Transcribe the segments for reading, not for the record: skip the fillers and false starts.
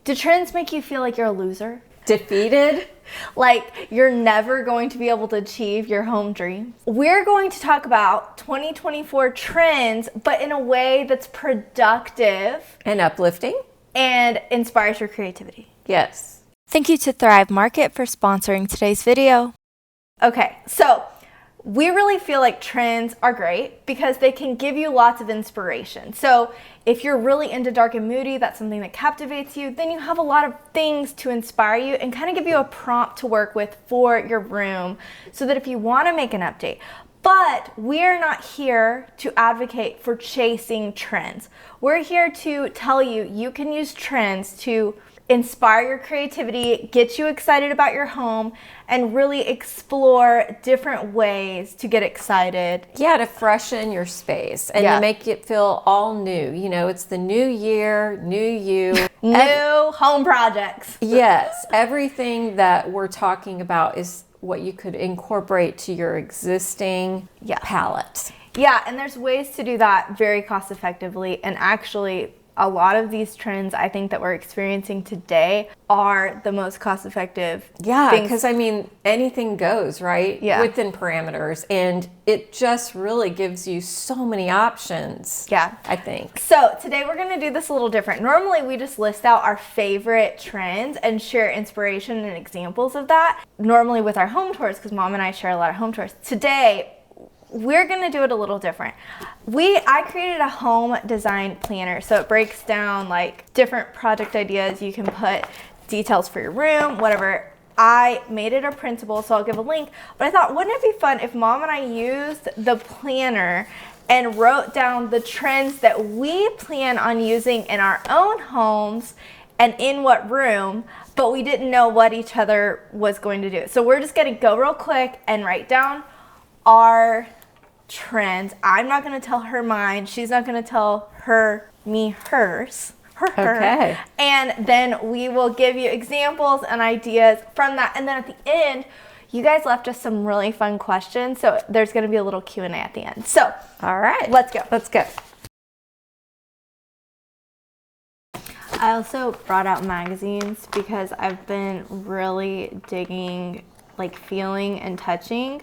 Do trends make you feel like you're a loser? Defeated? Like you're never going to be able to achieve your home dreams? We're going to talk about 2024 trends, but in a way that's productive And uplifting? and inspires your creativity. Yes. Thank you to Thrive Market for sponsoring today's video. Okay, so we really feel like trends are great because they can give you lots of inspiration. So if you're really into dark and moody, that's something that captivates you, then you have a lot of things to inspire you and kind of give you a prompt to work with for your room so that if you want to make an update. But we're not here to advocate for chasing trends. We're here to tell you you can use trends to inspire your creativity, get you excited about your home, and really explore different ways to get excited. Yeah, to freshen your space and to make it feel all new. You know, it's the new year, new you. New home projects. Yes, everything that we're talking about is what you could incorporate to your existing palette. Yeah, and there's ways to do that very cost effectively, and actually a lot of these trends I think that we're experiencing today are the most cost-effective. Yeah, because I mean, anything goes, right? Yeah. Within parameters, and it just really gives you so many options. Yeah. I think. So today we're gonna do this a little different. Normally we just list out our favorite trends and share inspiration and examples of that. Normally with our home tours, because Mom and I share a lot of home tours. Today, we're gonna do it a little different. I created a home design planner, so it breaks down like different project ideas. You can put details for your room, whatever. I made it a printable, so I'll give a link. But I thought, wouldn't it be fun if Mom and I used the planner and wrote down the trends that we plan on using in our own homes and in what room, but we didn't know what each other was going to do. So we're just gonna go real quick and write down our trends. I'm not going to tell her mine. She's not going to tell me hers. Her. Okay. And then we will give you examples and ideas from that. And then at the end, you guys left us some really fun questions. So there's going to be a little Q&A at the end. So, all right, let's go. Let's go. I also brought out magazines because I've been really digging like feeling and touching.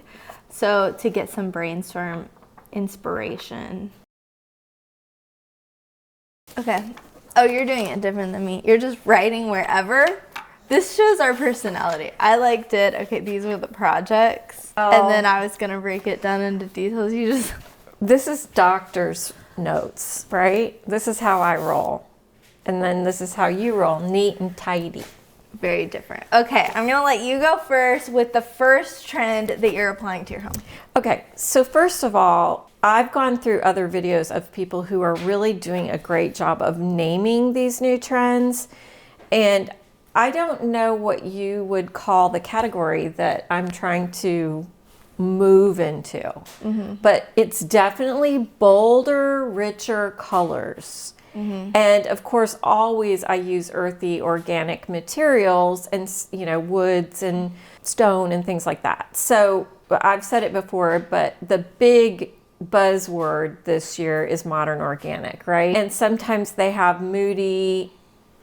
So to get some brainstorm inspiration. Okay. Oh, you're doing it different than me. You're just writing wherever. This shows our personality. I like did, okay, these were the projects. Oh. And then I was going to break it down into details. You just... This is doctor's notes, right? This is how I roll. And then this is how you roll, neat and tidy. Very different. Okay, I'm gonna let you go first with the first trend that you're applying to your home. Okay, so first of all, I've gone through other videos of people who are really doing a great job of naming these new trends. And I don't know what you would call the category that I'm trying to move into, but it's definitely bolder, richer colors. And of course, always I use earthy organic materials and, you know, woods and stone and things like that. So I've said it before, but the big buzzword this year is modern organic, right? And sometimes they have moody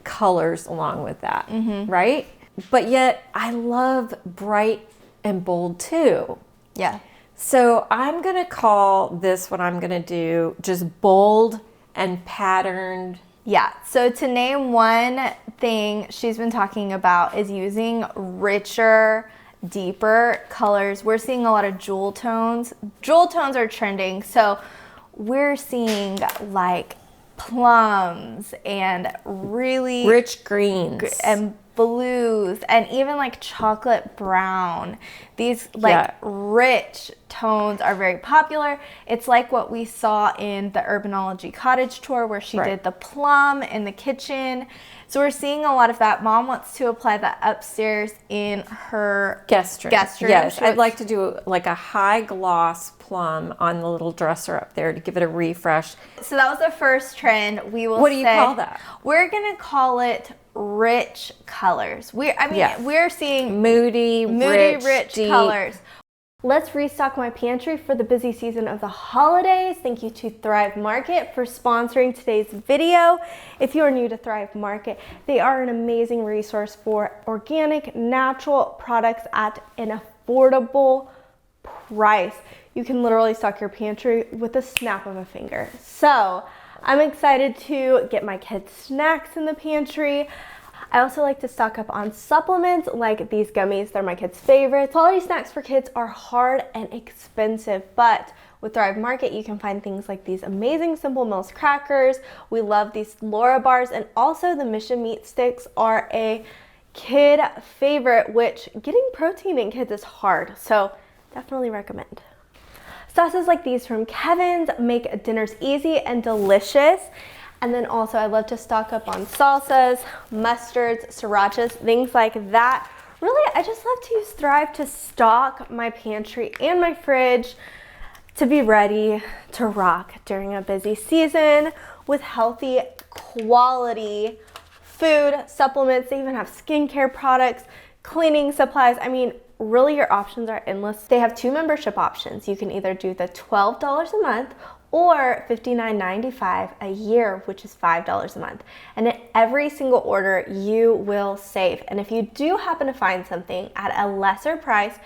colors along with that, right? But yet I love bright and bold too. Yeah. So I'm going to call this, what I'm going to do, just bold and patterned. Yeah, so to name one thing she's been talking about is using richer, deeper colors. We're seeing a lot of jewel tones. Jewel tones are trending, so we're seeing like plums and really rich greens and blues and even like chocolate brown. These like rich tones are very popular. It's like what we saw in the Urbanology Cottage tour where she did the plum in the kitchen. So we're seeing a lot of that. Mom wants to apply that upstairs in her guest room. Yes, I'd like to do like a high gloss plum on the little dresser up there to give it a refresh. So that was the first trend. We will What do you call that? We're going to call it rich colors. We're seeing moody, rich deep colors. Let's restock my pantry for the busy season of the holidays. Thank you to Thrive Market for sponsoring today's video. If you are new to Thrive Market, they are an amazing resource for organic, natural products at an affordable price. You can literally stock your pantry with a snap of a finger. So I'm excited to get my kids snacks in the pantry. I also like to stock up on supplements like these gummies. They're my kids' favorites. Quality snacks for kids are hard and expensive, but with Thrive Market, you can find things like these amazing Simple Mills crackers. We love these Laura bars, and also the Mission Meat Sticks are a kid favorite, which getting protein in kids is hard, so definitely recommend. Sauces like these from Kevin's make dinners easy and delicious. And then also I love to stock up on salsas, mustards, srirachas, things like that. Really, I just love to use Thrive to stock my pantry and my fridge to be ready to rock during a busy season with healthy, quality food, supplements. They even have skincare products, cleaning supplies. I mean, really your options are endless. They have 2 membership options. You can either do the $12 a month or $59.95 a year, which is $5 a month. And at every single order, you will save. And if you do happen to find something at a lesser price,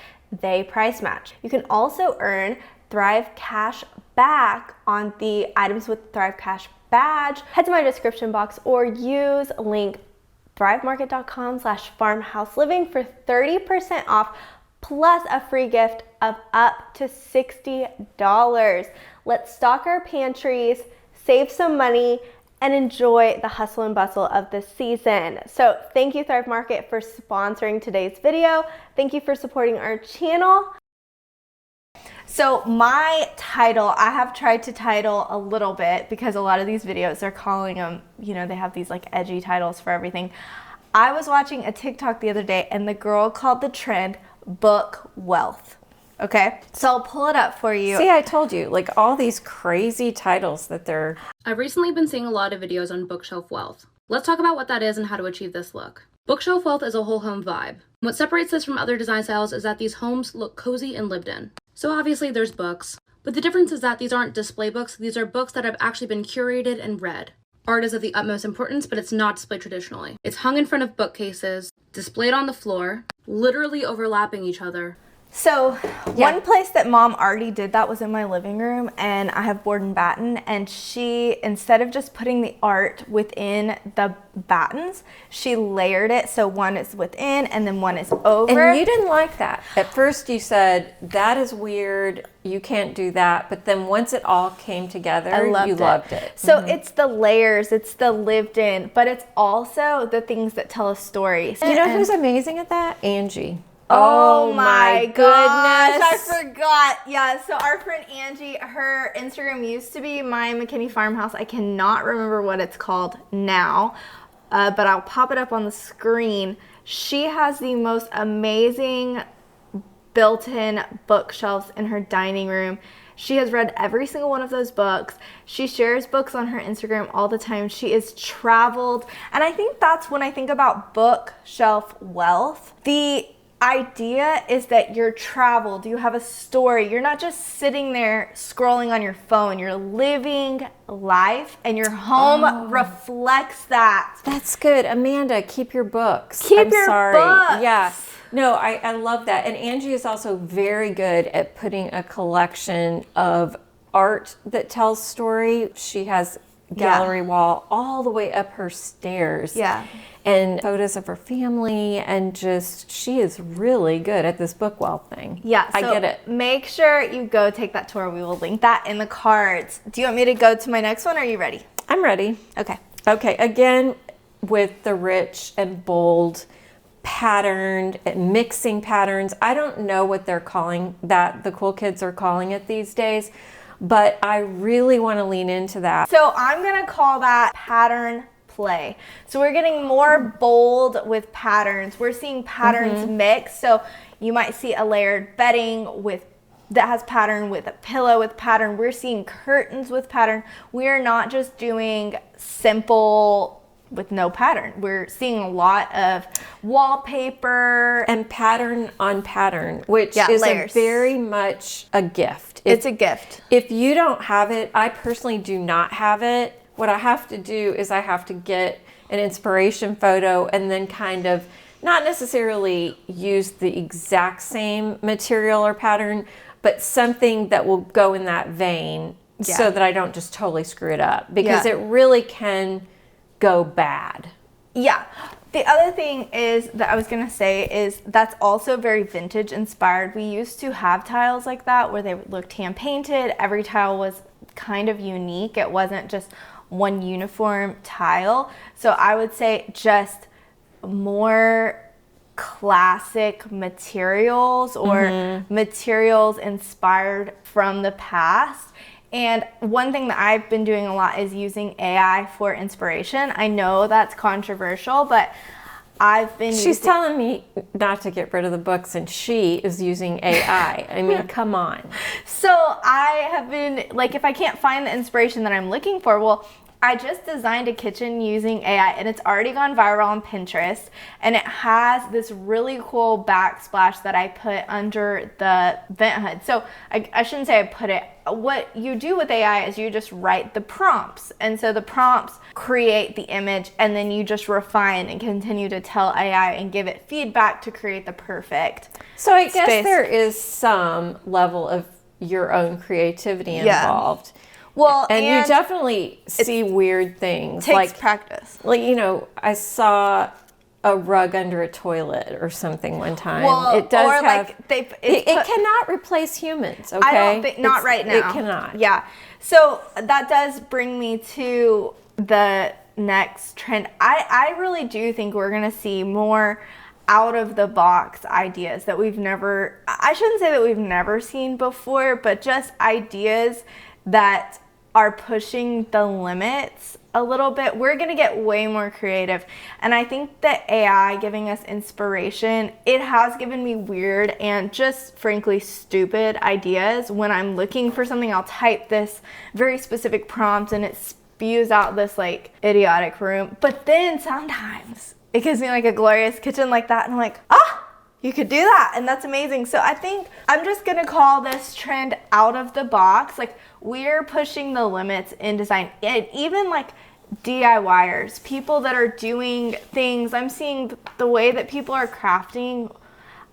they price match. You can also earn Thrive Cash back on the items with Thrive Cash badge. Head to my description box or use link thrivemarket.com/farmhouseliving for 30% off plus a free gift of up to $60. Let's stock our pantries, save some money, and enjoy the hustle and bustle of this season. So thank you, Thrive Market, for sponsoring today's video. Thank you for supporting our channel. So my title, I have tried to title a little bit because a lot of these videos are calling them, you know, they have these like edgy titles for everything. I was watching a TikTok the other day and the girl called the trend book wealth. Okay, so I'll pull it up for you. See, I told you, like all these crazy titles that they're... I've recently been seeing a lot of videos on bookshelf wealth. Let's talk about what that is and how to achieve this look. Bookshelf wealth is a whole home vibe. What separates this from other design styles is that these homes look cozy and lived in. So obviously there's books, but the difference is that these aren't display books. These are books that have actually been curated and read. Art is of the utmost importance, but it's not displayed traditionally. It's hung in front of bookcases, displayed on the floor, literally overlapping each other. So one place that mom already did that was in my living room, and I have board and batten, and she, instead of just putting the art within the battens, she layered it so one is within and then one is over. And you didn't like that. At first you said, that is weird, you can't do that, but then once it all came together, you loved it. So it's the layers, it's the lived in, but it's also the things that tell a story. You know who's amazing at that? Angie. Oh my goodness, I forgot. Yeah, so our friend Angie, her Instagram used to be My McKinney Farmhouse. I cannot remember what it's called now, but I'll pop it up on the screen. She has the most amazing built-in bookshelves in her dining room. She has read every single one of those books. She shares books on her Instagram all the time. She is traveled, and I think that's when I think about bookshelf wealth. The idea is that you're traveled, you have a story, you're not just sitting there scrolling on your phone, you're living life, and your home reflects that. That's good. Amanda, keep your books. Keep your books. Yeah. No, I love that. And Angie is also very good at putting a collection of art that tells story. She has gallery wall all the way up her stairs. Yeah. And photos of her family, and just, she is really good at this book wealth thing. Yeah, so I get it. Make sure you go take that tour. We will link that in the cards. Do you want me to go to my next one, or are you ready? I'm ready. Okay. Okay, again, with the rich and bold patterned, mixing patterns. I don't know what they're calling that, the cool kids are calling it these days, but I really want to lean into that. So I'm gonna call that pattern play. So we're getting more bold with patterns. We're seeing patterns mix. So you might see a layered bedding with that has pattern, with a pillow with pattern. We're seing curtains with pattern. We are not just doing simple with no pattern. We're seeing a lot of wallpaper and pattern on pattern, which is layers. Very much a gift. It's a gift. If you don't have it, I personally do not have it. What I have to do is I have to get an inspiration photo and then kind of not necessarily use the exact same material or pattern, but something that will go in that vein so that I don't just totally screw it up, because it really can go bad. Yeah. The other thing is that I was going to say is that's also very vintage inspired. We used to have tiles like that where they looked hand painted. Every tile was kind of unique. It wasn't just one uniform tile. So I would say just more classic materials or materials inspired from the past. And one thing that I've been doing a lot is using AI for inspiration. I know that's controversial, but I've been She's telling me not to get rid of the books, and she is using AI. I mean, come on. So I have been, like, if I can't find the inspiration that I'm looking for, well, I just designed a kitchen using AI, and it's already gone viral on Pinterest, and it has this really cool backsplash that I put under the vent hood. So I shouldn't say I put it. What you do with AI is you just write the prompts, and so the prompts create the image, and then you just refine and continue to tell AI and give it feedback to create the perfect So I guess space. there is some level of your own creativity involved. Well, and you definitely see weird things. Takes like practice. Like, you know, I saw a rug under a toilet or something one time. Well, it does or have, like it cannot replace humans, okay? I don't think, not right now. It cannot. Yeah. So that does bring me to the next trend. I really do think we're going to see more out of the box ideas that we've never, I shouldn't say that we've never seen before, but just ideas that are pushing the limits a little bit. We're gonna get way more creative. And I think that AI giving us inspiration, it has given me weird and just frankly stupid ideas. When I'm looking for something, I'll type this very specific prompt and it spews out this like idiotic room. But then sometimes it gives me like a glorious kitchen like that, and I'm like, you could do that, and that's amazing. So I think I'm just gonna call this trend out of the box. Like, we're pushing the limits in design, and even like DIYers, people that are doing things. I'm seeing the way that people are crafting.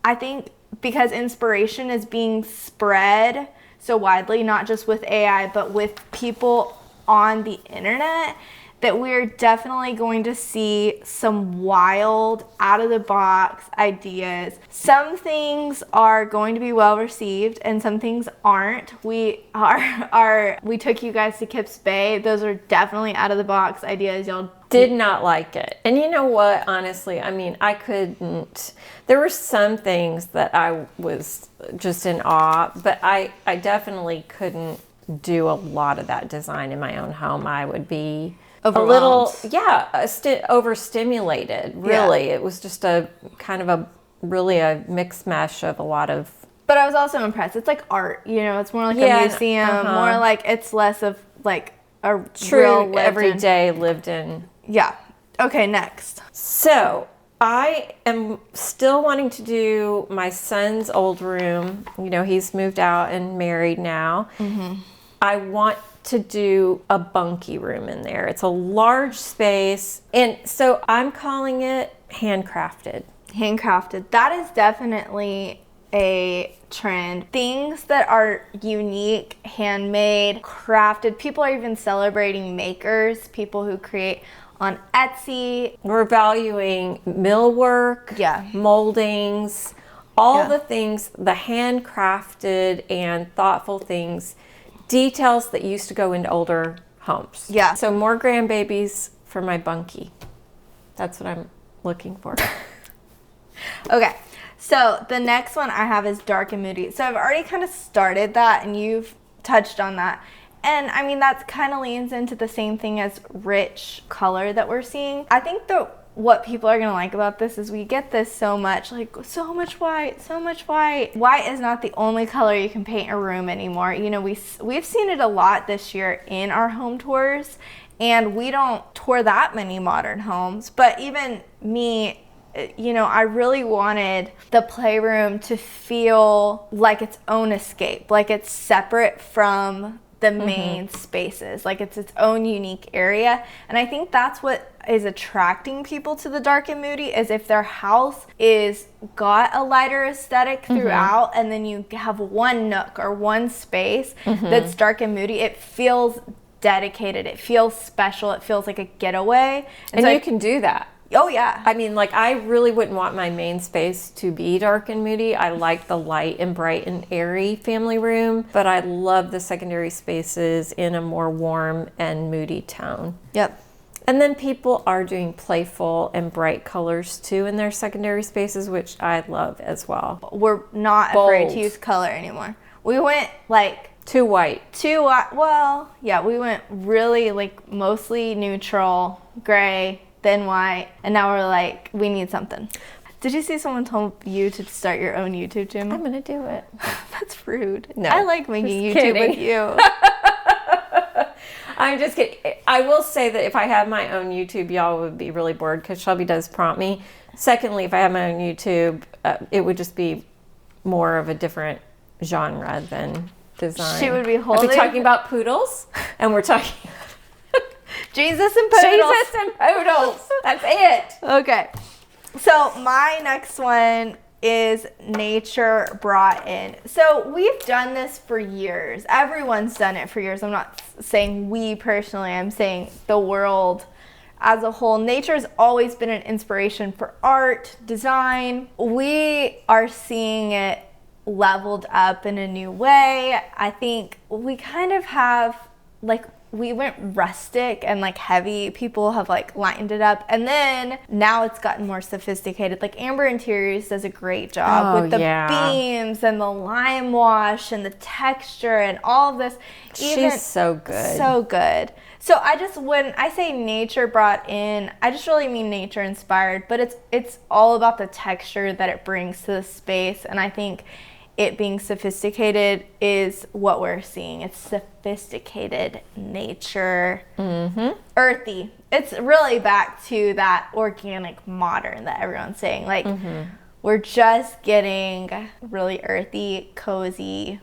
I think because inspiration is being spread so widely, not just with AI, but with people on the internet, that we're definitely going to see some wild, out-of-the-box ideas. Some things are going to be well received and some things aren't. We took you guys to Kips Bay. Those are definitely out-of-the-box ideas. Y'all did not like it. And you know what, honestly, I mean, I couldn't, there were some things that I was just in awe, but I definitely couldn't do a lot of that design in my own home. I would be overwhelmed. A little, overstimulated, really. Yeah. It was just a kind of a mixed mesh of a lot of... But I was also impressed. It's like art, you know, it's more like a museum, more like it's less of like a true real everyday lived in. Yeah. Okay, next. So I am still wanting to do my son's old room. You know, he's moved out and married now. Mm-hmm. I want to do a bunkie room in there. It's a large space, and so I'm calling it handcrafted. Handcrafted. That is definitely a trend. Things that are unique, handmade, crafted. People are even celebrating makers, people who create on Etsy. We're valuing millwork, moldings, all the things, the handcrafted and thoughtful things, details that used to go into older homes. Yeah. So more grandbabies for my bunkie. That's what I'm looking for. Okay. So the next one I have is dark and moody. So I've already kind of started that, and you've touched on that. And I mean, that kind of leans into the same thing as rich color that we're seeing. I think what people are gonna like about this is we get this so much, like so much white, so much white. White is not the only color you can paint a room anymore. You know, we've seen it a lot this year in our home tours, and we don't tour that many modern homes. But even me, you know, I really wanted the playroom to feel like its own escape, like it's separate from the main spaces, like it's its own unique area. And I think that's what is attracting people to the dark and moody, is if their house is got a lighter aesthetic throughout, and then you have one nook or one space that's dark and moody, it feels dedicated, it feels special, it feels like a getaway. And so you can do that. Oh yeah. I mean, like, I really wouldn't want my main space to be dark and moody. I like the light and bright and airy family room, but I love the secondary spaces in a more warm and moody tone. Yep. And then people are doing playful and bright colors too in their secondary spaces, which I love as well. We're not afraid to use color anymore. We went like Too white. well, yeah, we went really like mostly neutral, gray, then white, and now we're like, we need something. Did you see someone told you to start your own YouTube channel? I'm gonna do it. That's rude. No, I like making YouTube kidding. with you. I'm just kidding. I will say that if I had my own YouTube, y'all would be really bored because Shelby does prompt me. Secondly, if I had my own YouTube, it would just be more of a different genre than design. She would be holding... I'd be talking about poodles, and we're talking... Jesus and poodles. Jesus and poodles. That's it. Okay. So my next one is nature brought in. So we've done this for years. Everyone's done it for years. I'm not saying we personally, I'm saying the world as a whole. Nature's always been an inspiration for art, design. We are seeing it leveled up in a new way. I think we kind of have, like, we went rustic and like heavy. People have like lightened it up, and then now it's gotten more sophisticated. Like Amber Interiors does a great job with the beams and the lime wash and the texture and all of this. She's so good. So good. So when I say nature brought in, I just really mean nature inspired, but it's all about the texture that it brings to the space. And I think it being sophisticated is what we're seeing. It's sophisticated nature, earthy. It's really back to that organic modern that everyone's saying. Like, we're just getting really earthy, cozy,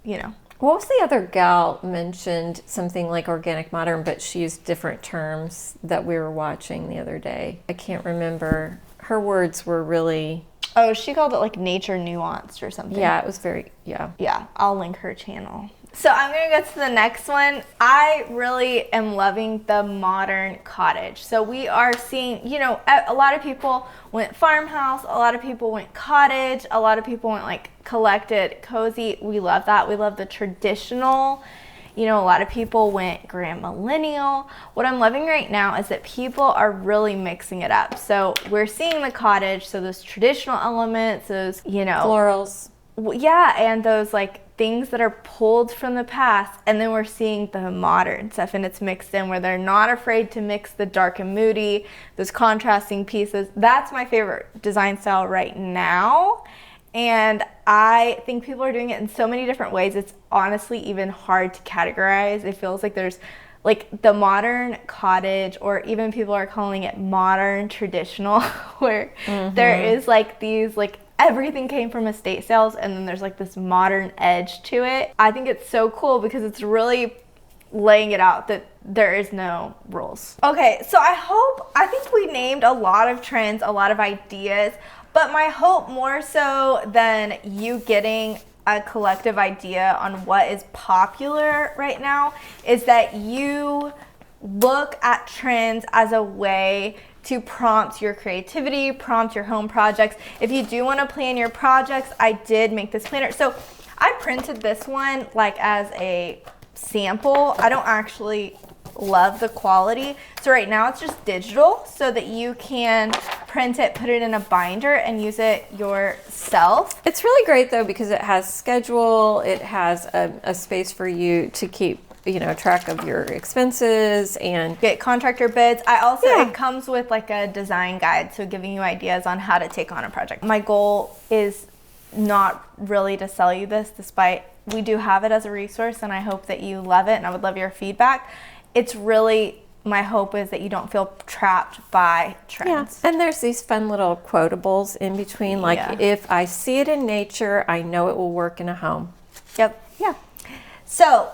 you know. What was the other gal mentioned something like organic modern, but she used different terms that we were watching the other day? I can't remember. Her words were really... Oh, she called it like nature nuanced or something. Yeah, it was very, yeah. Yeah, I'll link her channel. So I'm going to go to the next one. I really am loving the modern cottage. So we are seeing, you know, a lot of people went farmhouse, a lot of people went cottage, a lot of people went like collected, cozy. We love that. We love the traditional. You know, a lot of people went grand millennial. What I'm loving right now is that people are really mixing it up. So we're seeing the cottage, so those traditional elements, those, you know, florals. Yeah, and those like things that are pulled from the past, and then we're seeing the modern stuff, and it's mixed in where they're not afraid to mix the dark and moody, those contrasting pieces. That's my favorite design style right now. And I think people are doing it in so many different ways. It's honestly even hard to categorize. It feels like there's like the modern cottage, or even people are calling it modern traditional, where there is like these, like everything came from estate sales, and then there's like this modern edge to it. I think it's so cool because it's really laying it out that there is no rules. Okay, so I think we named a lot of trends, a lot of ideas. But my hope, more so than you getting a collective idea on what is popular right now, is that you look at trends as a way to prompt your creativity, prompt your home projects. If you do want to plan your projects, I did make this planner. So I printed this one like as a sample. I don't actually love the quality. So right now it's just digital so that you can print it, put it in a binder, and use it yourself. It's really great though because it has schedule, it has a space for you to keep, you know, track of your expenses and get contractor bids. I also, it comes with like a design guide, so giving you ideas on how to take on a project. My goal is not really to sell you this, despite we do have it as a resource, and I hope that you love it, and I would love your feedback. It's really my hope is that you don't feel trapped by trends. And there's these fun little quotables in between, like, Yeah. if I see it in nature, I know it will work in a home. Yep. Yeah. So,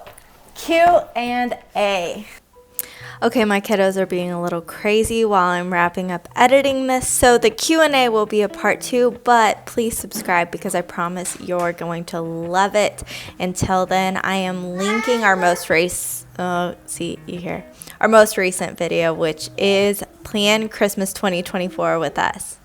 Q&A. Okay, my kiddos are being a little crazy while I'm wrapping up editing this, so the Q&A will be a part 2, but please subscribe because I promise you're going to love it. Until then, I am linking our most recent video, which is Plan Christmas 2024 with us.